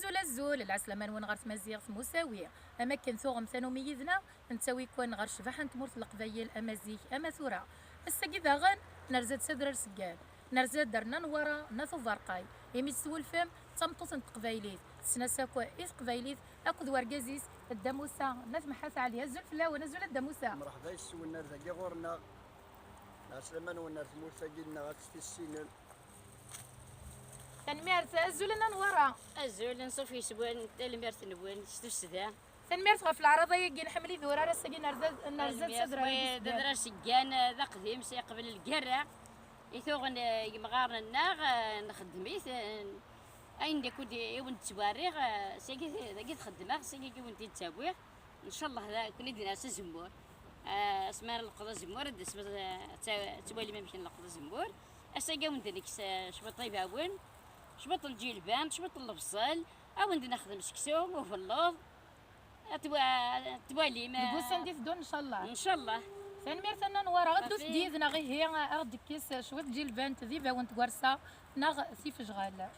الزول العسلامة نون غرس مزيغ مساوية أما كان ثوغم ثانو ميزنا نتساوي كون غير شبح تمورت القبايل أما زيك أما ثورة الساقي ذاغن نرزاد سدر السقال نرزاد درنا نورا ناثو فرقاي يمي تسول فم تمطوط قبايليت سنا ساكو إيس قبايليت أكو ورقازيس الدموسا ناس محاس عليها الزول فلا ونزول الدموسا مرحبا يسوي النار ذاكي غورنا العسلامة والنار تمورت قلنا غاكستي السنين تنميرت الزول نورا الزول نصوفي سبوان تلميرت نبوان ستوسدا تنميرت غف العرضة يجي نحملي ذورا الساقي نرزاد سدر درا سجان ذا قديم سيقبل القرع يثوغن يمغار الناغ نخدميت عندي كودي ونت تواريغ سيجي ذاك تخدمه سيجي ونت تساويه ان شاء الله ذا كل دينا زمور اسمار القضاء زمور اسم توالي ما يمكن القضاء زمور اساقا ونت ديك شبط طيبه وين شبط الجيلبان شبط البصل او ندير نخدم سكسو وفلوض توالي ما نقول ندير دون ان شاء الله ان شاء الله ثاني ثنا نورا غدوس ديزنا غير هي غدك كيس شويه تجي البنت ذي باون تقرصا ناغ سيف شغال